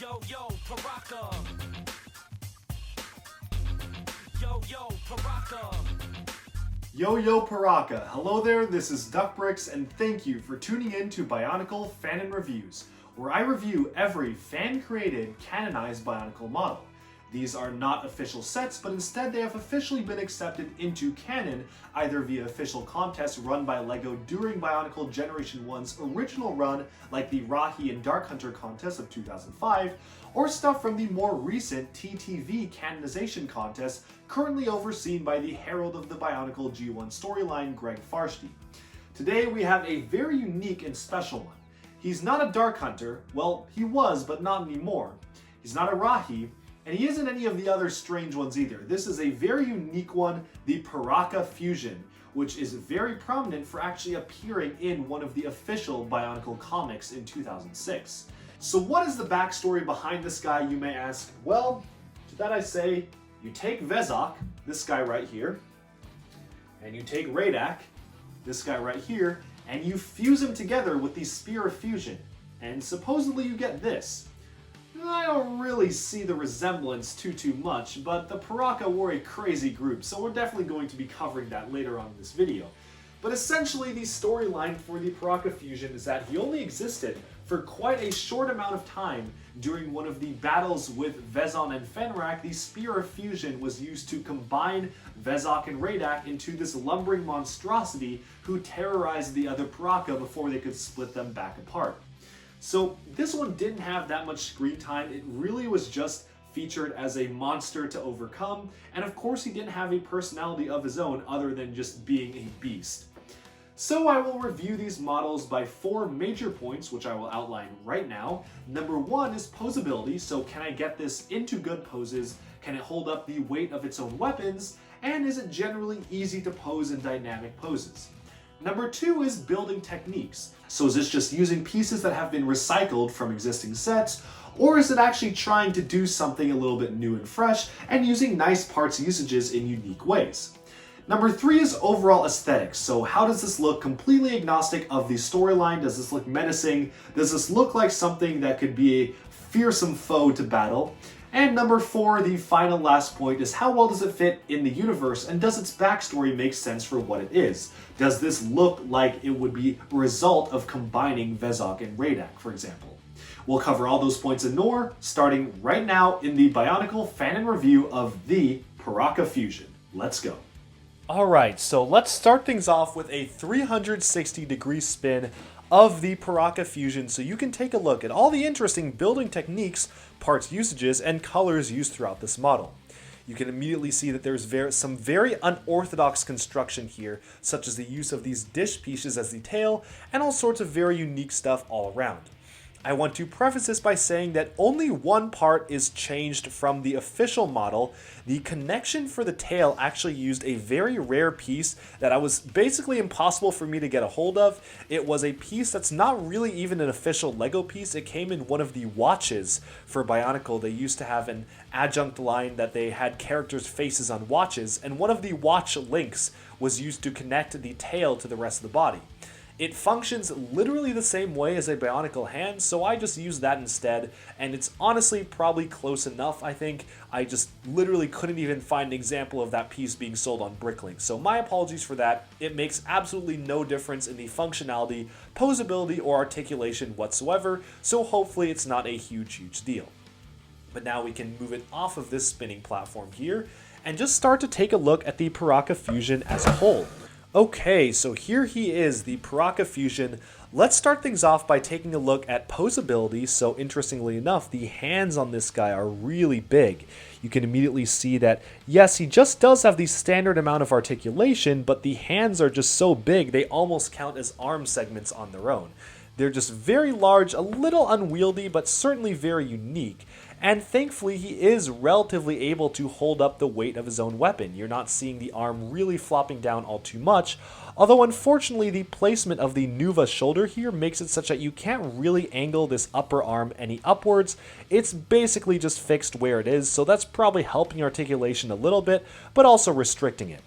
Yo, Piraka. Yo, Piraka. Yo, Piraka. Hello there, this is Duckbricks, and thank you for tuning in to Bionicle Fanon Reviews, where I review every fan-created, canonized Bionicle model. These are not official sets, but instead they have officially been accepted into canon, either via official contests run by LEGO during Bionicle Generation 1's original run, like the Rahi and Dark Hunter contest of 2005, or stuff from the more recent TTV canonization contest, currently overseen by the Herald of the Bionicle G1 storyline, Greg Farshty. Today we have a very unique and special one. He's not a Dark Hunter, well, he was, but not anymore. He's not a Rahi, and he isn't any of the other strange ones either. This is a very unique one, the Piraka Fusion, which is very prominent for actually appearing in one of the official Bionicle comics in 2006. So what is the backstory behind this guy, you may ask? Well, to that I say, you take Vezok, this guy right here, and you take Radak, this guy right here, and you fuse them together with the Spear of Fusion, and supposedly you get this. I don't really see the resemblance too much, but the Piraka were a crazy group, so we're definitely going to be covering that later on in this video. But essentially, the storyline for the Piraka Fusion is that he only existed for quite a short amount of time. During one of the battles with Vezon and Fenrak, the Spear of Fusion was used to combine Vezok and Radak into this lumbering monstrosity who terrorized the other Piraka before they could split them back apart. So this one didn't have that much screen time. It really was just featured as a monster to overcome, and of course he didn't have a personality of his own other than just being a beast. So I will review these models by 4 major points, which I will outline right now. Number 1 is poseability, so can I get this into good poses? Can it hold up the weight of its own weapons? And is it generally easy to pose in dynamic poses? Number 2 is building techniques. So is this just using pieces that have been recycled from existing sets, or is it actually trying to do something a little bit new and fresh and using nice parts usages in unique ways? Number 3 is overall aesthetics. So how does this look completely agnostic of the storyline? Does this look menacing? Does this look like something that could be a fearsome foe to battle? And number 4, the final last point, is how well does it fit in the universe, and does its backstory make sense for what it is? Does this look like it would be a result of combining Vezok and Radak, for example? We'll cover all those points and more, starting right now in the Bionicle Fanon review of the Piraka Fusion. Let's go. Alright, so let's start things off with a 360-degree spin of the Piraka Fusion, so you can take a look at all the interesting building techniques, parts usages, and colors used throughout this model. You can immediately see that there's some very unorthodox construction here, such as the use of these dish pieces as the tail, and all sorts of very unique stuff all around. I want to preface this by saying that only one part is changed from the official model. The connection for the tail actually used a very rare piece that was basically impossible for me to get a hold of. It was a piece that's not really even an official LEGO piece. It came in one of the watches for Bionicle. They used to have an adjunct line that they had characters' faces on watches, and one of the watch links was used to connect the tail to the rest of the body. It functions literally the same way as a Bionicle hand, so I just use that instead, and it's honestly probably close enough, I think. I just literally couldn't even find an example of that piece being sold on Bricklink, so my apologies for that. It makes absolutely no difference in the functionality, poseability, or articulation whatsoever, so hopefully it's not a huge deal. But now we can move it off of this spinning platform here, and just start to take a look at the Piraka Fusion as a whole. Okay, so here he is, the Piraka Fusion. Let's start things off by taking a look at poseability. So interestingly enough, the hands on this guy are really big. You can immediately see that, yes, he just does have the standard amount of articulation, but the hands are just so big, they almost count as arm segments on their own. They're just very large, a little unwieldy, but certainly very unique. And thankfully, he is relatively able to hold up the weight of his own weapon. You're not seeing the arm really flopping down all too much, although unfortunately the placement of the Nuva shoulder here makes it such that you can't really angle this upper arm any upwards. It's basically just fixed where it is, so that's probably helping articulation a little bit, but also restricting it.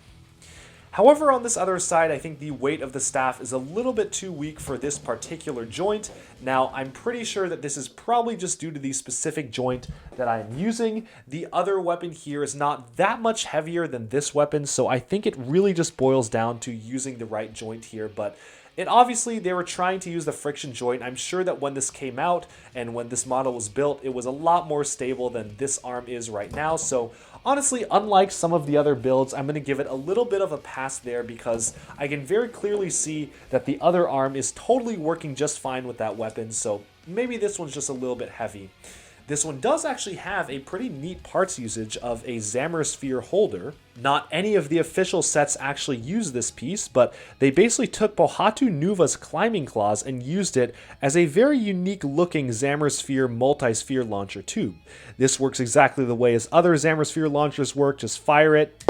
However, on this other side, I think the weight of the staff is a little bit too weak for this particular joint. Now, I'm pretty sure that this is probably just due to the specific joint that I'm using. The other weapon here is not that much heavier than this weapon, so I think it really just boils down to using the right joint here, but obviously, they were trying to use the friction joint. I'm sure that when this came out and when this model was built, it was a lot more stable than this arm is right now. So honestly, unlike some of the other builds, I'm going to give it a little bit of a pass there because I can very clearly see that the other arm is totally working just fine with that weapon. So maybe this one's just a little bit heavy. This one does actually have a pretty neat parts usage of a Zammer sphere holder. Not any of the official sets actually use this piece, but they basically took Pohatu Nuva's climbing claws and used it as a very unique looking Zammer sphere multi-sphere launcher tube. This works exactly the way as other Zammer sphere launchers work, just fire it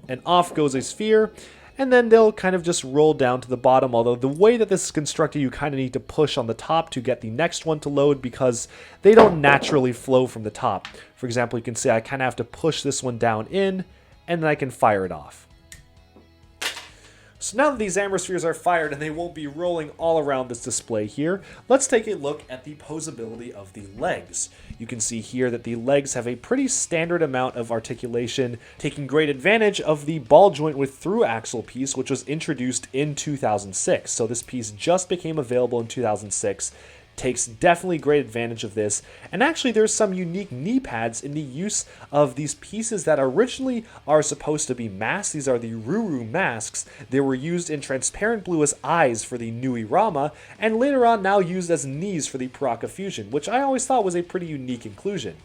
and off goes a sphere. And then they'll kind of just roll down to the bottom, although the way that this is constructed, you kind of need to push on the top to get the next one to load because they don't naturally flow from the top. For example, you can see I kind of have to push this one down in, and then I can fire it off. So now that these Zammer spheres are fired and they won't be rolling all around this display here, let's take a look at the posability of the legs. You can see here that the legs have a pretty standard amount of articulation, taking great advantage of the ball joint with through axle piece, which was introduced in 2006. So this piece just became available in 2006. Takes definitely great advantage of this, and actually there's some unique knee pads in the use of these pieces that originally are supposed to be masks. These are the Ruru masks. They were used in transparent blue as eyes for the Nui Rama, and later on now used as knees for the Piraka Fusion, which I always thought was a pretty unique inclusion.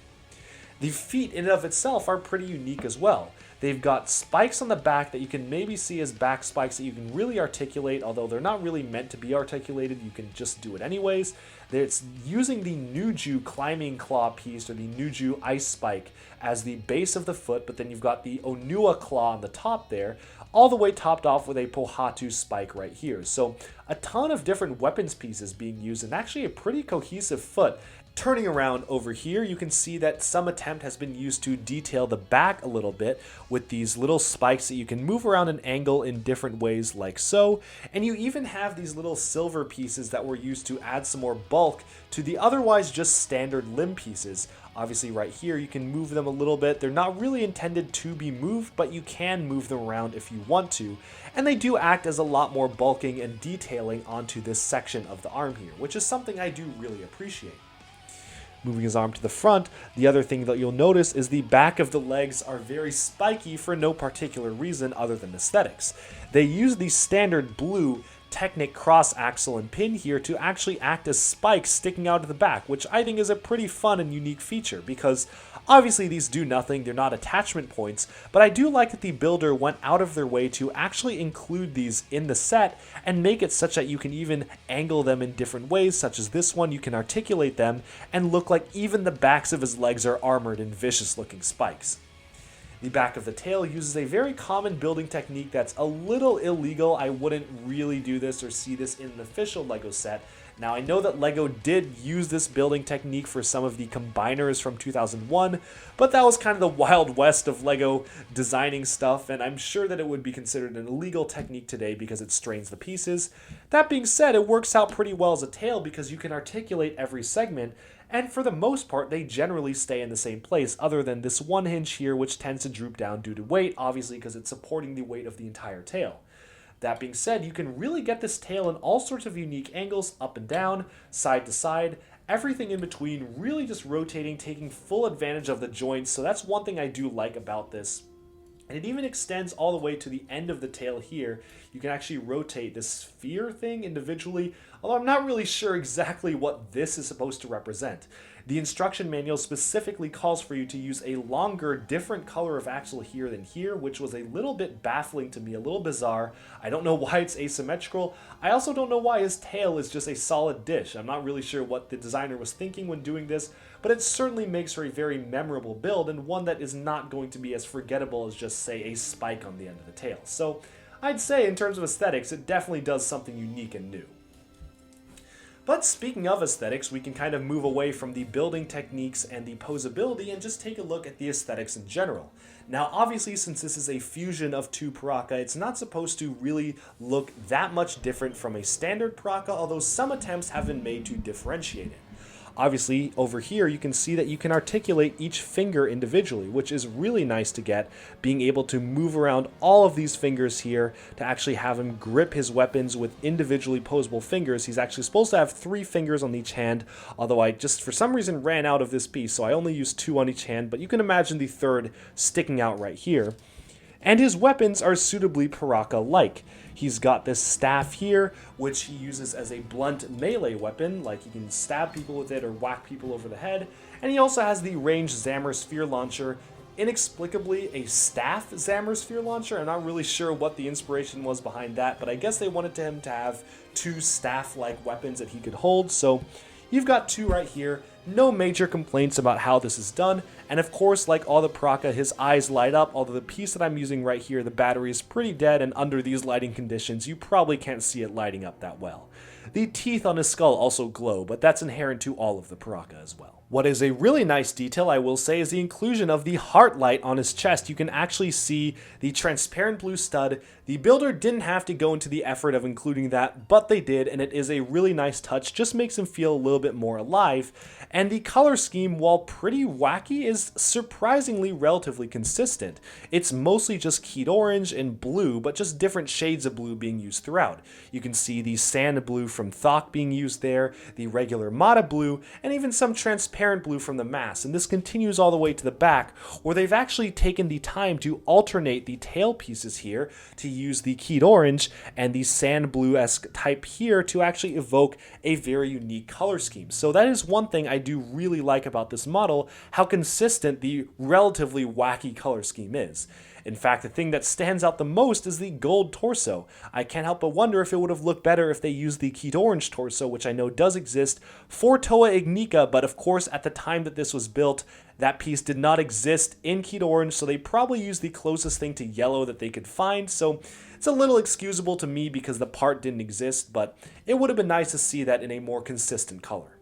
The feet in and of itself are pretty unique as well. They've got spikes on the back that you can maybe see as back spikes that you can really articulate, although they're not really meant to be articulated. You can just do it anyways. It's using the Nuju climbing claw piece, or the Nuju ice spike, as the base of the foot, but then you've got the Onua claw on the top there, all the way topped off with a Pohatu spike right here. So a ton of different weapons pieces being used, and actually a pretty cohesive foot. Turning around over here, you can see that some attempt has been used to detail the back a little bit with these little spikes that you can move around an angle in different ways like so. And you even have these little silver pieces that were used to add some more bulk to the otherwise just standard limb pieces. Obviously right here you can move them a little bit. They're not really intended to be moved, but you can move them around if you want to. And they do act as a lot more bulking and detailing onto this section of the arm here, which is something I do really appreciate. Moving his arm to the front, the other thing that you'll notice is the back of the legs are very spiky for no particular reason other than aesthetics. They use the standard blue Technic cross axle and pin here to actually act as spikes sticking out of the back, which I think is a pretty fun and unique feature because obviously these do nothing, they're not attachment points, but I do like that the builder went out of their way to actually include these in the set and make it such that you can even angle them in different ways, such as this one. You can articulate them and look like even the backs of his legs are armored in vicious looking spikes. The back of the tail uses a very common building technique that's a little illegal. I wouldn't really do this or see this in an official LEGO set. Now, I know that LEGO did use this building technique for some of the combiners from 2001, but that was kind of the Wild West of LEGO designing stuff, and I'm sure that it would be considered an illegal technique today because it strains the pieces. That being said, it works out pretty well as a tail because you can articulate every segment, and for the most part, they generally stay in the same place, other than this one hinge here, which tends to droop down due to weight, obviously because it's supporting the weight of the entire tail. That being said, you can really get this tail in all sorts of unique angles, up and down, side to side, everything in between, really just rotating, taking full advantage of the joints, so that's one thing I do like about this. And it even extends all the way to the end of the tail here. You can actually rotate this sphere thing individually, although I'm not really sure exactly what this is supposed to represent. The instruction manual specifically calls for you to use a longer, different color of axle here than here, which was a little bit baffling to me, a little bizarre. I don't know why it's asymmetrical. I also don't know why his tail is just a solid dish. I'm not really sure what the designer was thinking when doing this, but it certainly makes for a very memorable build and one that is not going to be as forgettable as just, say, a spike on the end of the tail. So I'd say in terms of aesthetics, it definitely does something unique and new. But speaking of aesthetics, we can kind of move away from the building techniques and the posability and just take a look at the aesthetics in general. Now, obviously, since this is a fusion of two Piraka, it's not supposed to really look that much different from a standard Piraka, although some attempts have been made to differentiate it. Obviously, over here, you can see that you can articulate each finger individually, which is really nice to get, being able to move around all of these fingers here to actually have him grip his weapons with individually posable fingers. He's actually supposed to have 3 fingers on each hand, although I just, for some reason, ran out of this piece, so I only used 2 on each hand, but you can imagine the third sticking out right here. And his weapons are suitably Piraka-like. He's got this staff here, which he uses as a blunt melee weapon, like he can stab people with it or whack people over the head. And he also has the ranged Zammer Sphere Launcher, inexplicably a staff Zammer Sphere Launcher. I'm not really sure what the inspiration was behind that, but I guess they wanted him to have 2 staff-like weapons that he could hold, so you've got 2 right here. No major complaints about how this is done, and of course, like all the Piraka, his eyes light up, although the piece that I'm using right here, the battery is pretty dead, and under these lighting conditions, you probably can't see it lighting up that well. The teeth on his skull also glow, but that's inherent to all of the Piraka as well. What is a really nice detail, I will say, is the inclusion of the heart light on his chest. You can actually see the transparent blue stud. The builder didn't have to go into the effort of including that, but they did, and it is a really nice touch. Just makes him feel a little bit more alive. And the color scheme, while pretty wacky, is surprisingly relatively consistent. It's mostly just keyed orange and blue, but just different shades of blue being used throughout. You can see the sand blue from Thok being used there, the regular Mata blue, and even some transparent blue from the mass, and this continues all the way to the back, where they've actually taken the time to alternate the tail pieces here to use the keyed orange and the sand blue-esque type here to actually evoke a very unique color scheme. So that is one thing I do really like about this model, how consistent the relatively wacky color scheme is. In fact, the thing that stands out the most is the gold torso. I can't help but wonder if it would have looked better if they used the keyed orange torso, which I know does exist for Toa Ignika, but of course at the time that this was built, that piece did not exist in keyed orange, so they probably used the closest thing to yellow that they could find, so it's a little excusable to me because the part didn't exist, but it would have been nice to see that in a more consistent color.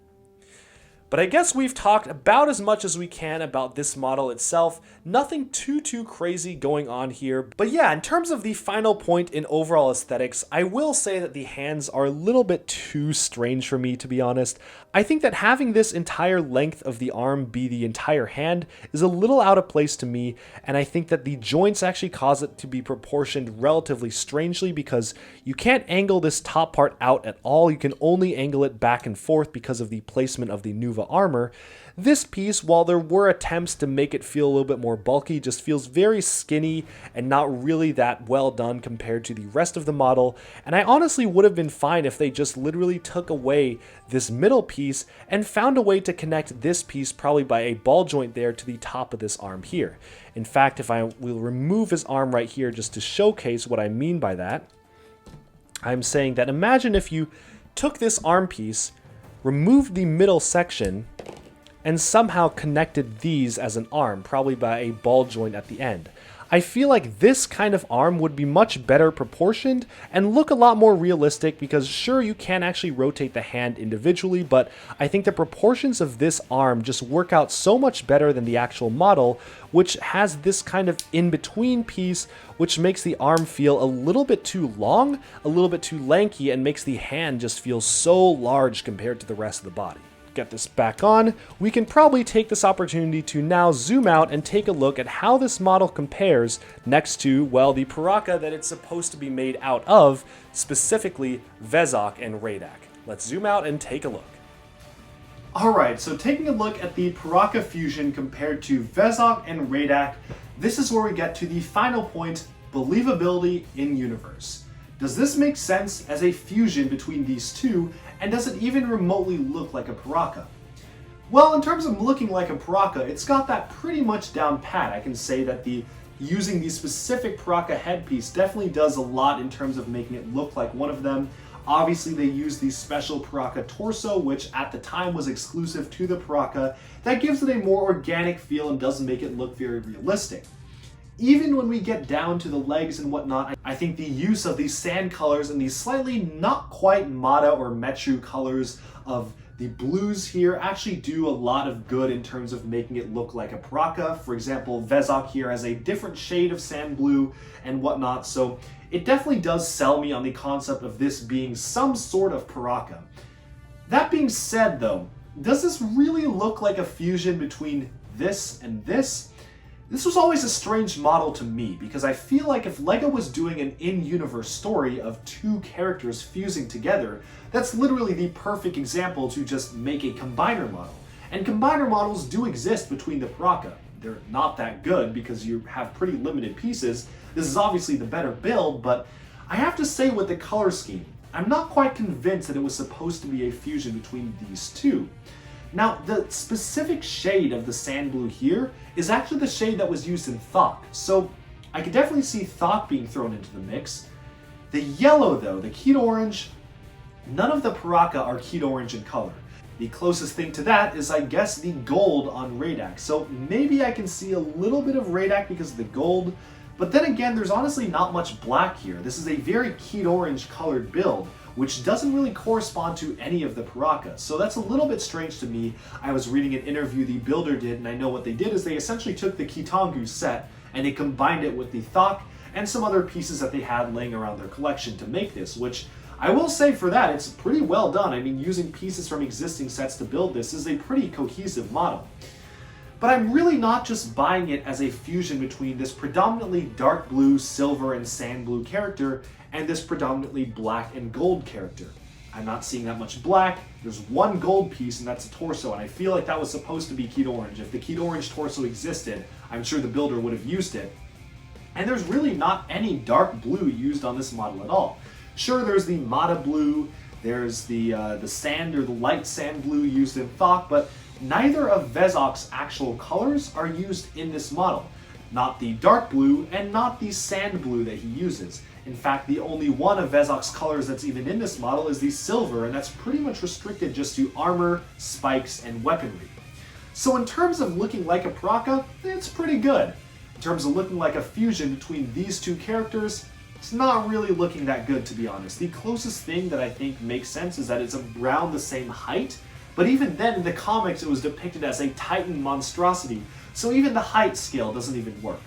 But I guess we've talked about as much as we can about this model itself. Nothing too crazy going on here. But yeah, in terms of the final point in overall aesthetics, I will say that the hands are a little bit too strange for me, to be honest. I think that having this entire length of the arm be the entire hand is a little out of place to me, and I think that the joints actually cause it to be proportioned relatively strangely because you can't angle this top part out at all. You can only angle it back and forth because of the placement of the Nuva armor. This piece, while there were attempts to make it feel a little bit more bulky, just feels very skinny and not really that well done compared to the rest of the model, and I honestly would have been fine if they just literally took away this middle piece and found a way to connect this piece probably by a ball joint there to the top of this arm here. In fact, if I will remove his arm right here just to showcase what I mean by that, I'm saying that imagine if you took this arm piece, removed the middle section, and somehow connected these as an arm, probably by a ball joint at the end. I feel like this kind of arm would be much better proportioned and look a lot more realistic because sure, you can actually rotate the hand individually, but I think the proportions of this arm just work out so much better than the actual model, which has this kind of in-between piece, which makes the arm feel a little bit too long, a little bit too lanky, and makes the hand just feel so large compared to the rest of the body. Get this back on, we can probably take this opportunity to now zoom out and take a look at how this model compares next to, well, the Piraka that it's supposed to be made out of, specifically Vezok and Radak. Let's zoom out and take a look. Alright, so taking a look at the Piraka Fusion compared to Vezok and Radak, this is where we get to the final point, believability in universe. Does this make sense as a fusion between these two, and does it even remotely look like a Piraka? Well, in terms of looking like a Piraka, it's got that pretty much down pat. I can say that using the specific Piraka headpiece definitely does a lot in terms of making it look like one of them. Obviously, they used the special Piraka torso, which at the time was exclusive to the Piraka. That gives it a more organic feel and doesn't make it look very realistic. even when we get down to the legs and whatnot, I think the use of these sand colors and these slightly not quite Mata or Metru colors of the blues here actually do a lot of good in terms of making it look like a Piraka. For example, Vezok here has a different shade of sand blue and whatnot, so it definitely does sell me on the concept of this being some sort of Piraka. That being said though, does this really look like a fusion between this and this? This was always a strange model to me, because I feel like if LEGO was doing an in-universe story of two characters fusing together, that's literally the perfect example to just make a combiner model. And combiner models do exist between the Piraka. They're not that good because you have pretty limited pieces. This is obviously the better build, but I have to say with the color scheme, I'm not quite convinced that it was supposed to be a fusion between these two. Now, the specific shade of the sand blue here is actually the shade that was used in Thok, so I could definitely see Thok being thrown into the mix. The yellow though, the Keat Orange, none of the Piraka are Keat Orange in color. The closest thing to that is, I guess, the gold on Radak, so maybe I can see a little bit of Radak because of the gold, but then again, there's honestly not much black here. This is a very Keat Orange colored build, which doesn't really correspond to any of the Piraka. So that's a little bit strange to me. I was reading an interview the builder did, and I know what they did is they essentially took the Kitangu set and they combined it with the Thok and some other pieces that they had laying around their collection to make this, which I will say for that, it's pretty well done. I mean, using pieces from existing sets to build this is a pretty cohesive model. But I'm really not just buying it as a fusion between this predominantly dark blue, silver, and sand blue character and this predominantly black and gold character. I'm not seeing that much black. There's one gold piece, and that's a torso, and I feel like that was supposed to be Keat Orange. If the Keat Orange torso existed, I'm sure the builder would have used it. And there's really not any dark blue used on this model at all. Sure, there's the Mata blue, there's the sand or the light sand blue used in Thok, but neither of Vezok's actual colors are used in this model. Not the dark blue and not the sand blue that he uses. In fact, the only one of Vezok's colors that's even in this model is the silver, and that's pretty much restricted just to armor, spikes, and weaponry. So in terms of looking like a Piraka, it's pretty good. In terms of looking like a fusion between these two characters, it's not really looking that good, to be honest. The closest thing that I think makes sense is that it's around the same height, but even then in the comics it was depicted as a Titan monstrosity, so even the height scale doesn't even work.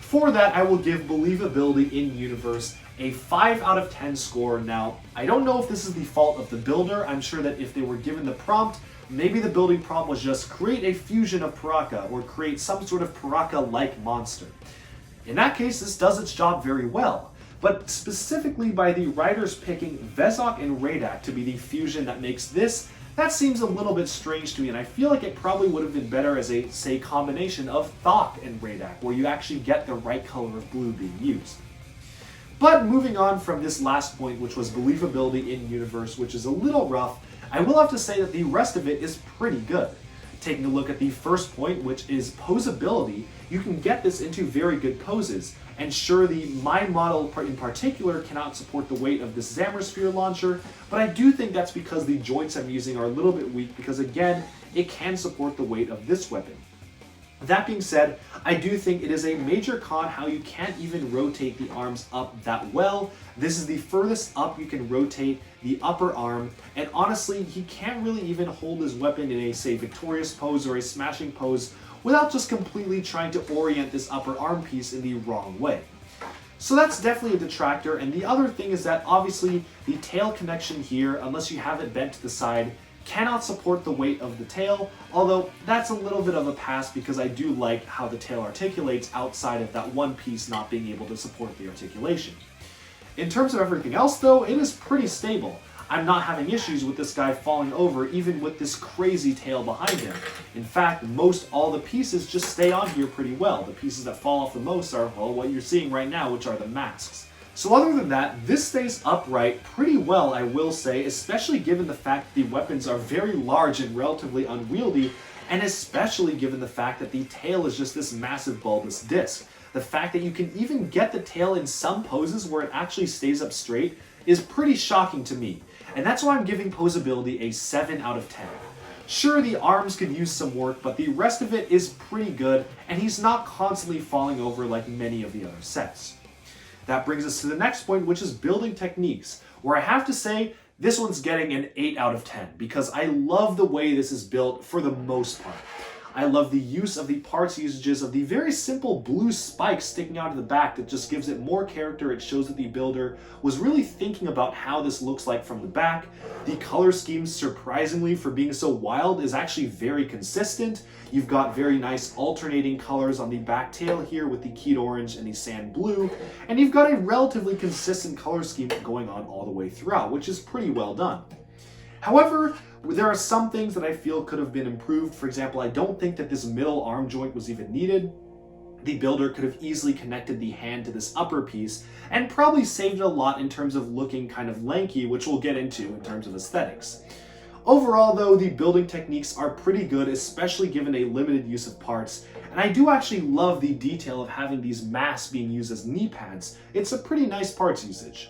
For that, I will give Believability in Universe a 5 out of 10 score. Now, I don't know if this is the fault of the builder. I'm sure that if they were given the prompt, maybe the building prompt was just create a fusion of Piraka or create some sort of Piraka-like monster. In that case, this does its job very well. But specifically by the writers picking Vezok and Radak to be the fusion that makes this, that seems a little bit strange to me, and I feel like it probably would have been better as a, say, combination of Thok and Radak, where you actually get the right color of blue being used. But moving on from this last point, which was Believability in Universe, which is a little rough, I will have to say that the rest of it is pretty good. Taking a look at the first point, which is Poseability, you can get this into very good poses. And sure, the mine model in particular cannot support the weight of this Zammer Sphere launcher, but I do think that's because the joints I'm using are a little bit weak, because again, it can support the weight of this weapon. That being said, I do think it is a major con how you can't even rotate the arms up that well. This is the furthest up you can rotate the upper arm, and honestly, he can't really even hold his weapon in a, say, victorious pose or a smashing pose without just completely trying to orient this upper arm piece in the wrong way. So that's definitely a detractor, and the other thing is that obviously the tail connection here, unless you have it bent to the side, cannot support the weight of the tail, although that's a little bit of a pass because I do like how the tail articulates outside of that one piece not being able to support the articulation. In terms of everything else though, it is pretty stable. I'm not having issues with this guy falling over even with this crazy tail behind him. In fact, most all the pieces just stay on here pretty well. The pieces that fall off the most are, well, what you're seeing right now, which are the masks. So other than that, this stays upright pretty well, I will say, especially given the fact that the weapons are very large and relatively unwieldy, and especially given the fact that the tail is just this massive bulbous disc. The fact that you can even get the tail in some poses where it actually stays up straight is pretty shocking to me. And that's why I'm giving Poseability a 7 out of 10. Sure, the arms could use some work, but the rest of it is pretty good, and he's not constantly falling over like many of the other sets. That brings us to the next point, which is building techniques, where I have to say this one's getting an 8 out of 10 because I love the way this is built for the most part. I love the use of the parts usages of the very simple blue spikes sticking out of the back that just gives it more character. It shows that the builder was really thinking about how this looks like from the back. The color scheme, surprisingly for being so wild, is actually very consistent. You've got very nice alternating colors on the back tail here with the keyed orange and the sand blue, and you've got a relatively consistent color scheme going on all the way throughout, which is pretty well done. However, there are some things that I feel could have been improved. For example, I don't think that this middle arm joint was even needed. The builder could have easily connected the hand to this upper piece and probably saved a lot in terms of looking kind of lanky, which we'll get into in terms of aesthetics. Overall though, the building techniques are pretty good, especially given a limited use of parts, and I do actually love the detail of having these masks being used as knee pads. It's a pretty nice parts usage.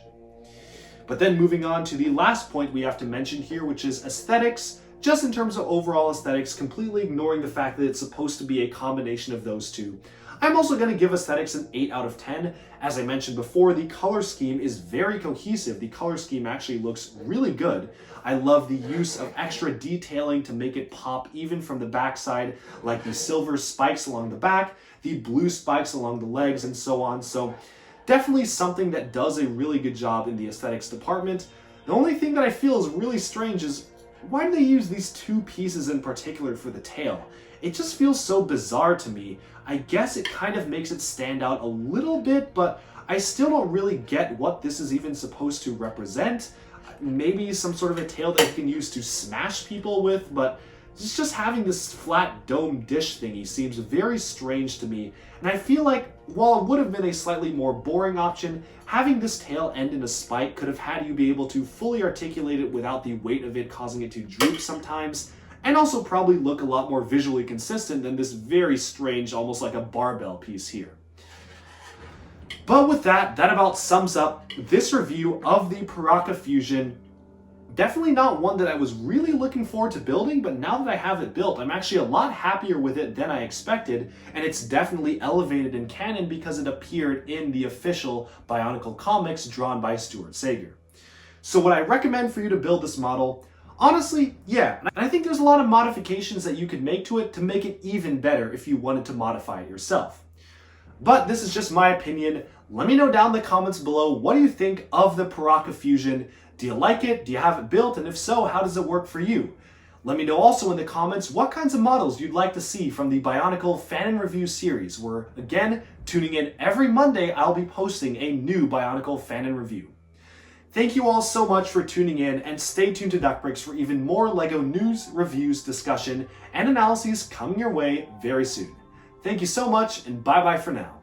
But then moving on to the last point we have to mention here, which is aesthetics. Just in terms of overall aesthetics, completely ignoring the fact that it's supposed to be a combination of those two. I'm also going to give aesthetics an 8 out of 10. As I mentioned before, the color scheme is very cohesive. The color scheme actually looks really good. I love the use of extra detailing to make it pop even from the backside, like the silver spikes along the back, the blue spikes along the legs, and so on. So definitely something that does a really good job in the aesthetics department. The only thing that I feel is really strange is why do they use these two pieces in particular for the tail? It just feels so bizarre to me. I guess it kind of makes it stand out a little bit, but I still don't really get what this is even supposed to represent. Maybe some sort of a tail that you can use to smash people with, but just having this flat dome dish thingy seems very strange to me. And I feel like while it would have been a slightly more boring option, having this tail end in a spike could have had you be able to fully articulate it without the weight of it causing it to droop sometimes, and also probably look a lot more visually consistent than this very strange, almost like a barbell piece here. But with that about sums up this review of the Piraka Fusion. Definitely not one that I was really looking forward to building, but now that I have it built, I'm actually a lot happier with it than I expected, and it's definitely elevated in canon because it appeared in the official Bionicle comics drawn by Stuart Sager. So would I recommend for you to build this model? Honestly, yeah, and I think there's a lot of modifications that you could make to it to make it even better if you wanted to modify it yourself. But this is just my opinion. Let me know down in the comments below, what do you think of the Piraka Fusion? Do you like it? Do you have it built? And if so, how does it work for you? Let me know also in the comments what kinds of models you'd like to see from the Bionicle Fan Review series, where, again, tuning in every Monday, I'll be posting a new Bionicle Fan Review. Thank you all so much for tuning in, and stay tuned to Duckbricks for even more LEGO news, reviews, discussion, and analyses coming your way very soon. Thank you so much, and bye-bye for now.